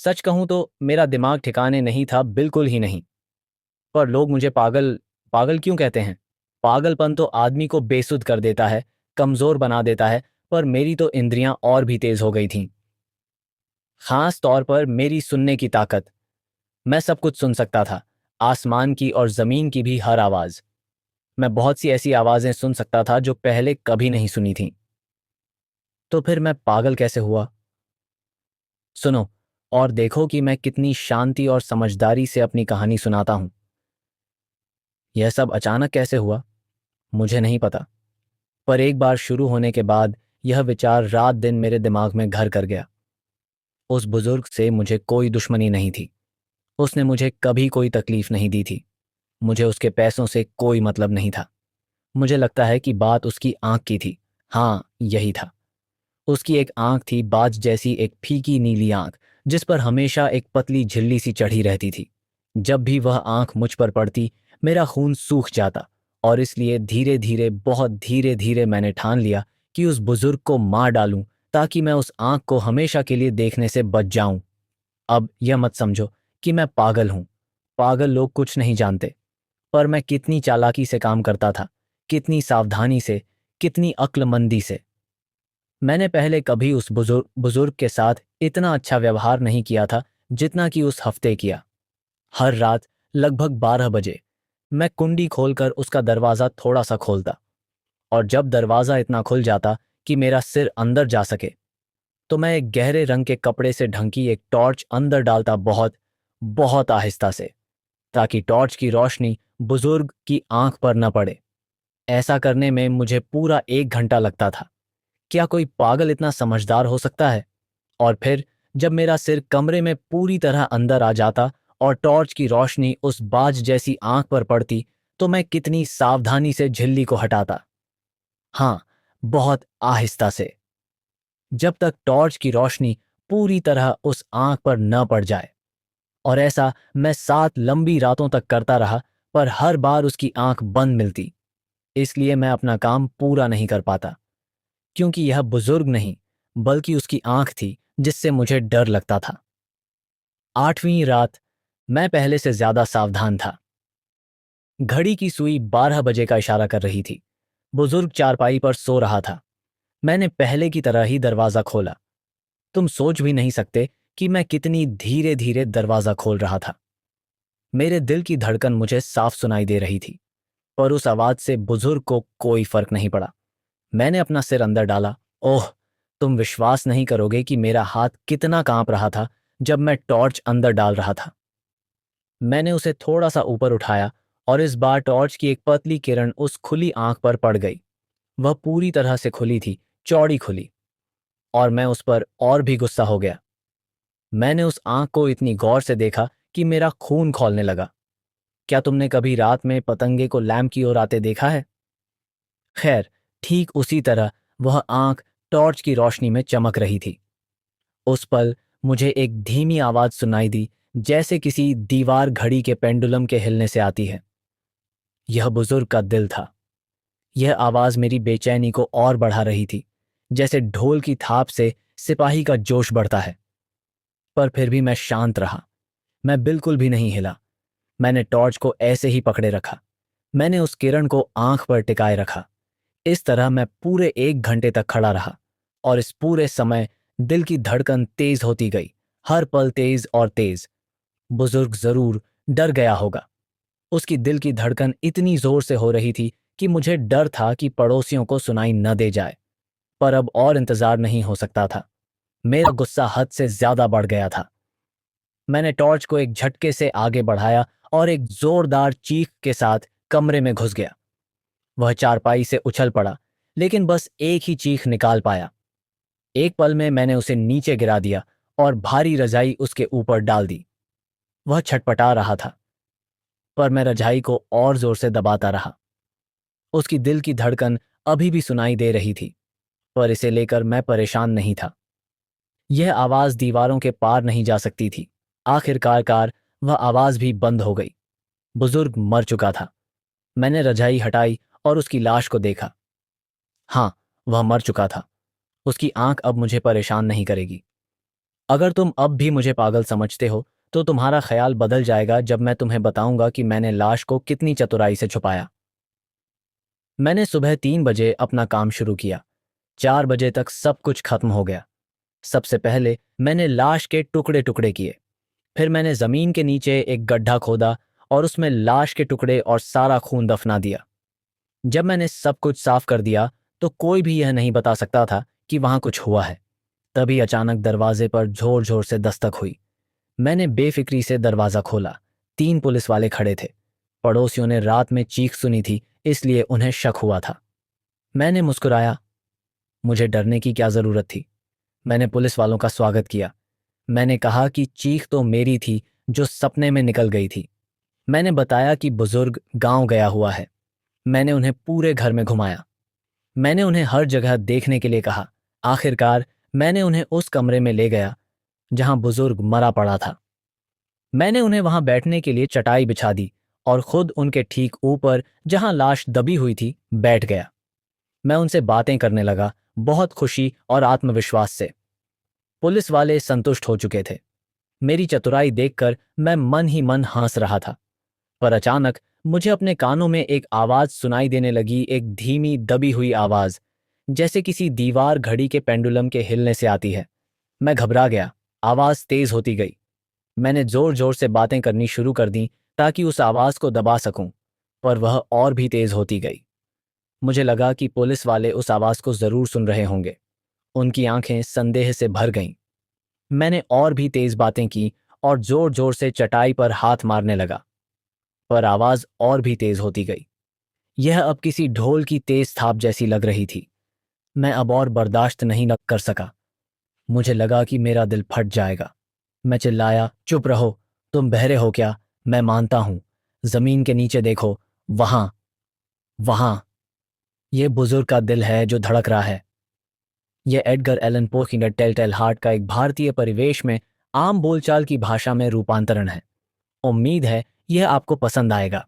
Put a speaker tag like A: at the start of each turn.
A: सच कहूं तो मेरा दिमाग ठिकाने नहीं था, बिल्कुल ही नहीं। पर लोग मुझे पागल पागल क्यों कहते हैं? पागलपन तो आदमी को बेसुध कर देता है, कमजोर बना देता है। पर मेरी तो इंद्रियां और भी तेज हो गई थीं। खास तौर पर मेरी सुनने की ताकत। मैं सब कुछ सुन सकता था, आसमान की और जमीन की भी हर आवाज। मैं बहुत सी ऐसी आवाजें सुन सकता था जो पहले कभी नहीं सुनी थीं। तो फिर मैं पागल कैसे हुआ? सुनो और देखो कि मैं कितनी शांति और समझदारी से अपनी कहानी सुनाता हूं। यह सब अचानक कैसे हुआ, मुझे नहीं पता। पर एक बार शुरू होने के बाद यह विचार रात दिन मेरे दिमाग में घर कर गया। उस बुजुर्ग से मुझे कोई दुश्मनी नहीं थी। उसने मुझे कभी कोई तकलीफ नहीं दी थी। मुझे उसके पैसों से कोई मतलब नहीं था। मुझे लगता है कि बात उसकी आंख की थी। हाँ, यही था। उसकी एक आंख थी, बाज जैसी एक फीकी नीली आंख, जिस पर हमेशा एक पतली झिल्ली सी चढ़ी रहती थी। जब भी वह आंख मुझ पर पड़ती, मेरा खून सूख जाता। और इसलिए धीरे धीरे, बहुत धीरे धीरे मैंने ठान लिया कि उस बुजुर्ग को मार डालूं, ताकि मैं उस आंख को हमेशा के लिए देखने से बच जाऊं। अब यह मत समझो कि मैं पागल हूं। पागल लोग कुछ नहीं जानते। पर मैं कितनी चालाकी से काम करता था, कितनी सावधानी से, कितनी अक्लमंदी से। मैंने पहले कभी उस बुजुर्ग के साथ इतना अच्छा व्यवहार नहीं किया था जितना कि उस हफ्ते किया। हर रात लगभग 12 बजे मैं कुंडी खोलकर उसका दरवाज़ा थोड़ा सा खोलता। और जब दरवाज़ा इतना खुल जाता कि मेरा सिर अंदर जा सके, तो मैं एक गहरे रंग के कपड़े से ढंकी एक टॉर्च अंदर डालता, बहुत बहुत आहिस्ता से, ताकि टॉर्च की रोशनी बुजुर्ग की आंख पर न पड़े। ऐसा करने में मुझे पूरा 1 घंटा लगता था। क्या कोई पागल इतना समझदार हो सकता है? और फिर जब मेरा सिर कमरे में पूरी तरह अंदर आ जाता और टॉर्च की रोशनी उस बाज जैसी आंख पर पड़ती, तो मैं कितनी सावधानी से झिल्ली को हटाता। हाँ, बहुत आहिस्ता से, जब तक टॉर्च की रोशनी पूरी तरह उस आंख पर न पड़ जाए। और ऐसा मैं 7 लंबी रातों तक करता रहा, पर हर बार उसकी आंख बंद मिलती। इसलिए मैं अपना काम पूरा नहीं कर पाता, क्योंकि यह बुजुर्ग नहीं, बल्कि उसकी आंख थी जिससे मुझे डर लगता था। 8वीं रात मैं पहले से ज्यादा सावधान था। घड़ी की सुई 12 बजे का इशारा कर रही थी। बुजुर्ग चारपाई पर सो रहा था। मैंने पहले की तरह ही दरवाजा खोला। तुम सोच भी नहीं सकते कि मैं कितनी धीरे धीरे दरवाजा खोल रहा था। मेरे दिल की धड़कन मुझे साफ सुनाई दे रही थी, पर उस आवाज से बुजुर्ग को कोई फर्क नहीं पड़ा। मैंने अपना सिर अंदर डाला। ओह, तुम विश्वास नहीं करोगे कि मेरा हाथ कितना कांप रहा था जब मैं टॉर्च अंदर डाल रहा था। मैंने उसे थोड़ा सा ऊपर उठाया, और इस बार टॉर्च की एक पतली किरण उस खुली आंख पर पड़ गई। वह पूरी तरह से खुली थी, चौड़ी खुली। और मैं उस पर और भी गुस्सा हो गया। मैंने उस आंख को इतनी गौर से देखा कि मेरा खून खौलने लगा। क्या तुमने कभी रात में पतंगे को लैम्प की ओर आते देखा है? खैर, ठीक उसी तरह वह आंख टॉर्च की रोशनी में चमक रही थी। उस पल मुझे एक धीमी आवाज सुनाई दी, जैसे किसी दीवार घड़ी के पेंडुलम के हिलने से आती है। यह बुजुर्ग का दिल था। यह आवाज मेरी बेचैनी को और बढ़ा रही थी, जैसे ढोल की थाप से सिपाही का जोश बढ़ता है। पर फिर भी मैं शांत रहा। मैं बिल्कुल भी नहीं हिला। मैंने टॉर्च को ऐसे ही पकड़े रखा। मैंने उस किरण को आंख पर टिकाए रखा। इस तरह मैं पूरे 1 घंटे तक खड़ा रहा। और इस पूरे समय दिल की धड़कन तेज होती गई, हर पल तेज और तेज। बुजुर्ग जरूर डर गया होगा। उसकी दिल की धड़कन इतनी जोर से हो रही थी कि मुझे डर था कि पड़ोसियों को सुनाई न दे जाए। पर अब और इंतजार नहीं हो सकता था। मेरा गुस्सा हद से ज्यादा बढ़ गया था। मैंने टॉर्च को एक झटके से आगे बढ़ाया और एक जोरदार चीख के साथ कमरे में घुस गया। वह चारपाई से उछल पड़ा, लेकिन बस एक ही चीख निकाल पाया। एक पल में मैंने उसे नीचे गिरा दिया और भारी रजाई उसके ऊपर डाल दी। वह छटपटा रहा था, पर मैं रजाई को और जोर से दबाता रहा। उसकी दिल की धड़कन अभी भी सुनाई दे रही थी, पर इसे लेकर मैं परेशान नहीं था। यह आवाज दीवारों के पार नहीं जा सकती थी। आखिरकार वह आवाज भी बंद हो गई। बुजुर्ग मर चुका था। मैंने रजाई हटाई और उसकी लाश को देखा। हाँ, वह मर चुका था। उसकी आंख अब मुझे परेशान नहीं करेगी। अगर तुम अब भी मुझे पागल समझते हो तो तुम्हारा ख्याल बदल जाएगा जब मैं तुम्हें बताऊंगा कि मैंने लाश को कितनी चतुराई से छुपाया। मैंने सुबह 3 बजे अपना काम शुरू किया। 4 बजे तक सब कुछ खत्म हो गया। सबसे पहले मैंने लाश के टुकड़े टुकड़े किए। फिर मैंने जमीन के नीचे एक गड्ढा खोदा और उसमें लाश के टुकड़े और सारा खून दफना दिया। जब मैंने सब कुछ साफ कर दिया तो कोई भी यह नहीं बता सकता था कि वहां कुछ हुआ है। तभी अचानक दरवाजे पर जोर जोर से दस्तक हुई। मैंने बेफिक्री से दरवाजा खोला। 3 पुलिस वाले खड़े थे। पड़ोसियों ने रात में चीख सुनी थी, इसलिए उन्हें शक हुआ था। मैंने मुस्कुराया। मुझे डरने की क्या जरूरत थी। मैंने पुलिस वालों का स्वागत किया। मैंने कहा कि चीख तो मेरी थी जो सपने में निकल गई थी। मैंने बताया कि बुजुर्ग गांव गया हुआ है। मैंने उन्हें पूरे घर में घुमाया। मैंने उन्हें हर जगह देखने के लिए कहा। आखिरकार मैंने उन्हें उस कमरे में ले गया जहां बुजुर्ग मरा पड़ा था। मैंने उन्हें वहां बैठने के लिए चटाई बिछा दी और खुद उनके ठीक ऊपर जहां लाश दबी हुई थी बैठ गया। मैं उनसे बातें करने लगा, बहुत खुशी और आत्मविश्वास से। पुलिस वाले संतुष्ट हो चुके थे। मेरी चतुराई देखकर मैं मन ही मन हंस रहा था। पर अचानक मुझे अपने कानों में एक आवाज सुनाई देने लगी, एक धीमी दबी हुई आवाज, जैसे किसी दीवार घड़ी के पेंडुलम के हिलने से आती है। मैं घबरा गया। आवाज तेज होती गई। मैंने जोर जोर से बातें करनी शुरू कर दी ताकि उस आवाज को दबा सकूं, पर वह और भी तेज होती गई। मुझे लगा कि पुलिस वाले उस आवाज को जरूर सुन रहे होंगे। उनकी आंखें संदेह से भर गईं। मैंने और भी तेज बातें की और जोर जोर से चटाई पर हाथ मारने लगा, पर आवाज और भी तेज होती गई। यह अब किसी ढोल की तेज थाप जैसी लग रही थी। मैं अब और बर्दाश्त नहीं न कर सका। मुझे लगा कि मेरा दिल फट जाएगा। मैं चिल्लाया, चुप रहो, तुम बहरे हो क्या? मैं मानता हूं। जमीन के नीचे देखो, वहां, वहां। यह बुजुर्ग का दिल है जो धड़क रहा है। यह एडगर एलन पो की टेल टेल हार्ट का एक भारतीय परिवेश में आम बोलचाल की भाषा में रूपांतरण है। उम्मीद है यह आपको पसंद आएगा।